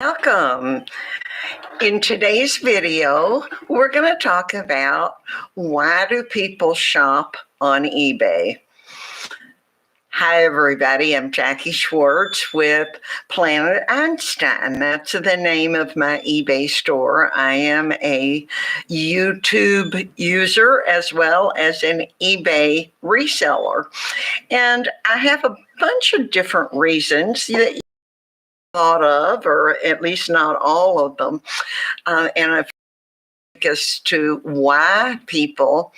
Welcome. In today's video, we're going to talk about why do people shop on eBay. Hi, everybody. I'm Jackie Schwartz with Planet Einstein. That's the name of my eBay store. I am a YouTube user as well as an eBay reseller. And I have a bunch of different reasons that you thought of, or at least not all of them. And I've as to why people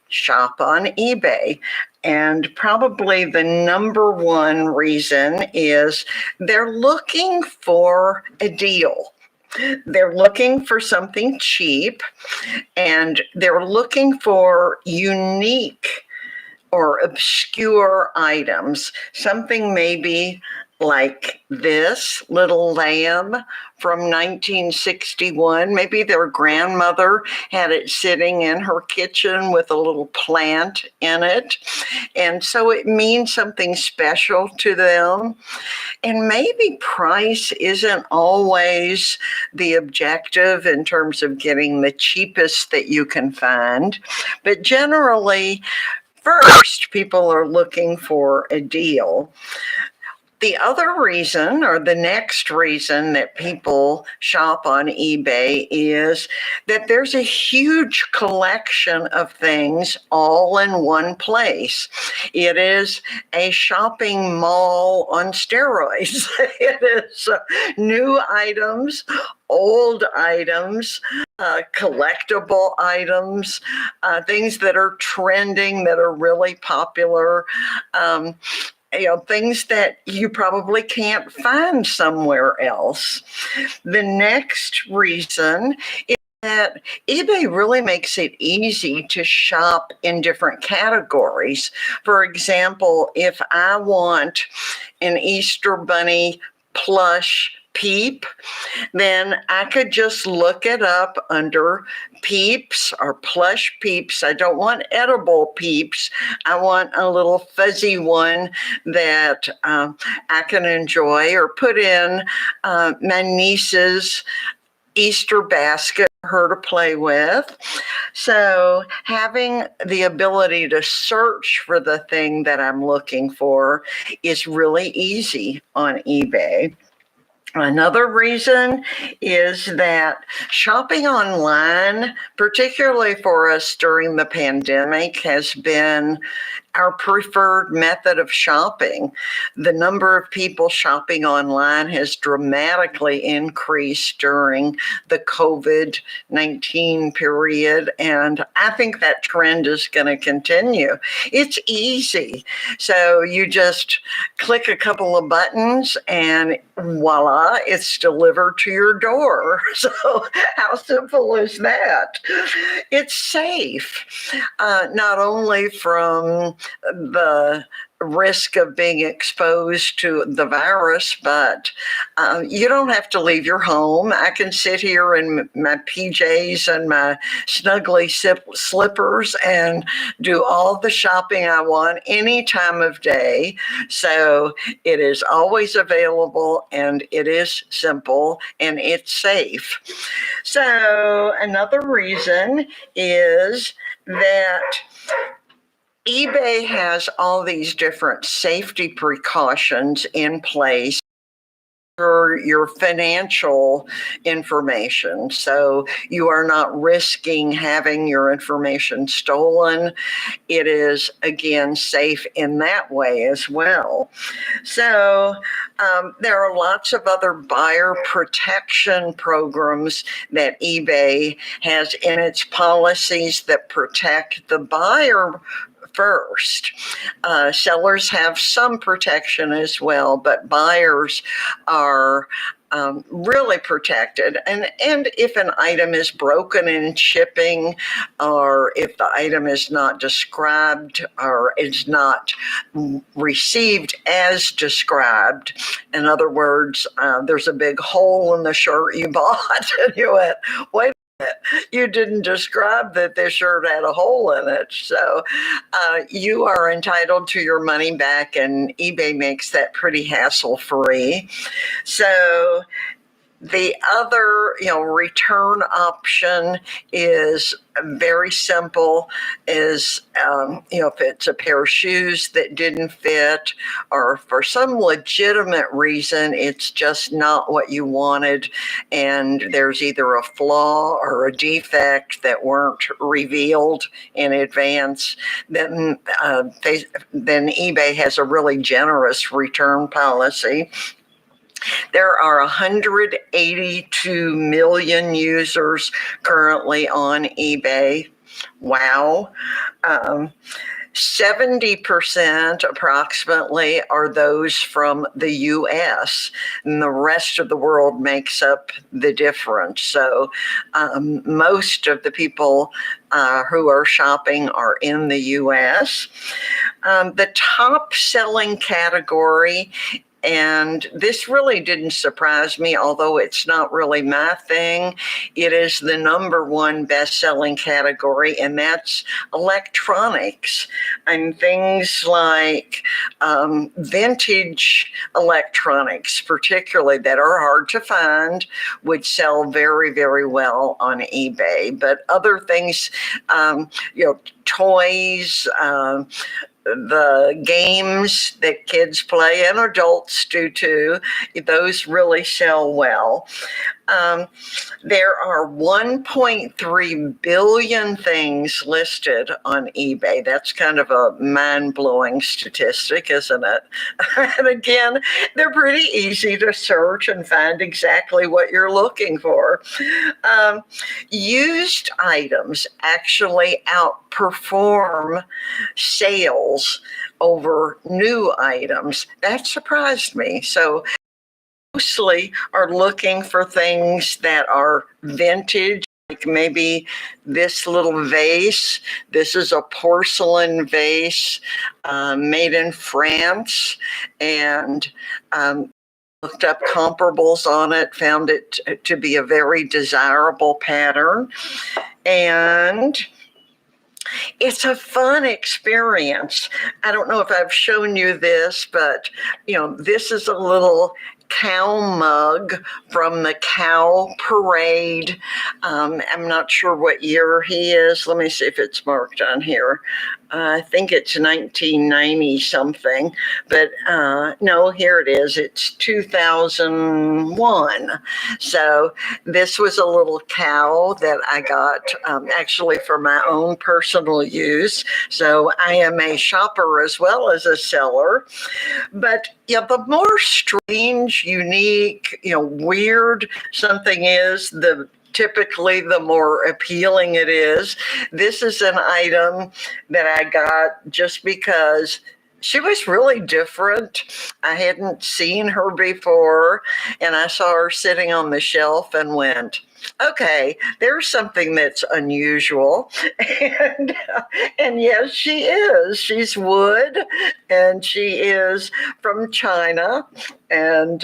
shop on eBay. And probably the number one reason is they're looking for a deal. They're looking for something cheap, and they're looking for unique or obscure items, something maybe like this little lamb from 1961. Maybe their grandmother had it sitting in her kitchen with a little plant in it. And so it means something special to them. And maybe price isn't always the objective in terms of getting the cheapest that you can find, but generally, first, people are looking for a deal. The other reason, or the next reason that people shop on eBay, is that there's a huge collection of things all in one place. It is a shopping mall on steroids. It is new items, old items, collectible items, things that are trending, that are really popular, things that you probably can't find somewhere else. The next reason is that eBay really makes it easy to shop in different categories. For example, if I want an Easter Bunny plush Peep, then I could just look it up under Peeps or plush Peeps. I don't want edible Peeps. I want a little fuzzy one that I can enjoy or put in my niece's Easter basket for her to play with. So having the ability to search for the thing that I'm looking for is really easy on eBay. Another reason is that shopping online, particularly for us during the pandemic, has been our preferred method of shopping. The number of people shopping online has dramatically increased during the COVID-19 period, and I think that trend is going to continue. It's easy. So you just click a couple of buttons and voila, it's delivered to your door. So how simple is that? It's safe, not only from the risk of being exposed to the virus, but you don't have to leave your home. I can sit here in my PJs and my snuggly slippers and do all the shopping I want any time of day. So it is always available, and it is simple, and it's safe. So another reason is that eBay has all these different safety precautions in place for your financial information. So you are not risking having your information stolen. It is, again, safe in that way as well. So there are lots of other buyer protection programs that eBay has in its policies that protect the buyer first. Sellers have some protection as well, but buyers are really protected. And if an item is broken in shipping, or if the item is not described or is not received as described, in other words, there's a big hole in the shirt you bought, and you went, wait You didn't describe that this shirt had a hole in it. So you are entitled to your money back, and eBay makes that pretty hassle free. So the other, return option is very simple. Is if it's a pair of shoes that didn't fit, or for some legitimate reason it's just not what you wanted, and there's either a flaw or a defect that weren't revealed in advance, then eBay has a really generous return policy. There are 182 million users currently on eBay. Wow. 70% approximately are those from the US, and the rest of the world makes up the difference. So most of the people who are shopping are in the US. The top selling category, and this really didn't surprise me, although it's not really my thing. It is the number one best-selling category, and that's electronics. And things like vintage electronics, particularly, that are hard to find, would sell very, very well on eBay. But other things, toys, the games that kids play and adults do too, those really sell well. There are 1.3 billion things listed on eBay. That's kind of a mind-blowing statistic, isn't it? And again, they're pretty easy to search and find exactly what you're looking for. Used items actually outperform sales over new items. That surprised me. So mostly are looking for things that are vintage, like maybe this little vase. This is a porcelain vase made in France, and looked up comparables on it, found it to be a very desirable pattern. And it's a fun experience. I don't know if I've shown you this, but this is a little cow mug from the cow parade. I'm not sure what year he is. Let me see if it's marked on here. I think it's 1990 something, but no, here it is. It's 2001. So this was a little cow that I got actually for my own personal use. So I am a shopper as well as a seller. But the more strange, unique, weird something is, typically the more appealing it is. This is an item that I got just because she was really different. I hadn't seen her before, and I saw her sitting on the shelf and went, okay, there's something that's unusual. And yes, she is. She's wood, and she is from China. And,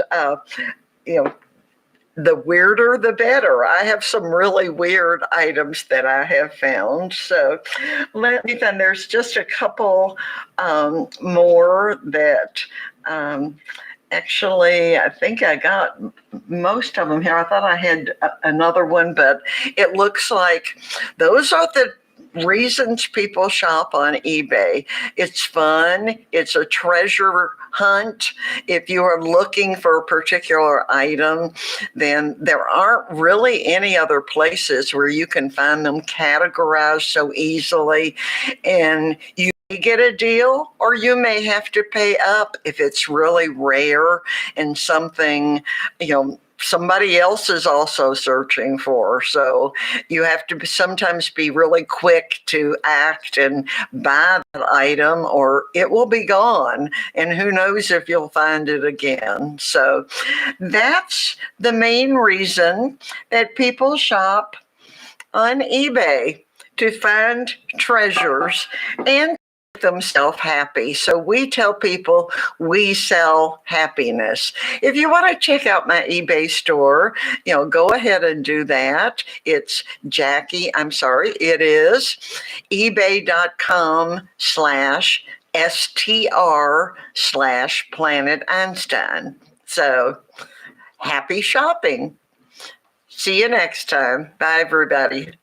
the weirder, the better. I have some really weird items that I have found. So let me find, there's just a couple more that actually, I think I got most of them here. I thought I had another one, but it looks like those are the reasons people shop on eBay. It's fun. It's a treasure hunt. If you are looking for a particular item, then there aren't really any other places where you can find them categorized so easily. And you may get a deal, or you may have to pay up if it's really rare and something, somebody else is also searching for. So you have to sometimes be really quick to act and buy that item, or it will be gone. And who knows if you'll find it again. So that's the main reason that people shop on eBay, to find treasures and themselves happy. So we tell people we sell happiness. If you want to check out my eBay store, go ahead and do that. It's it is ebay.com/str/Planet Einstein. So happy shopping. See you next time. Bye, everybody.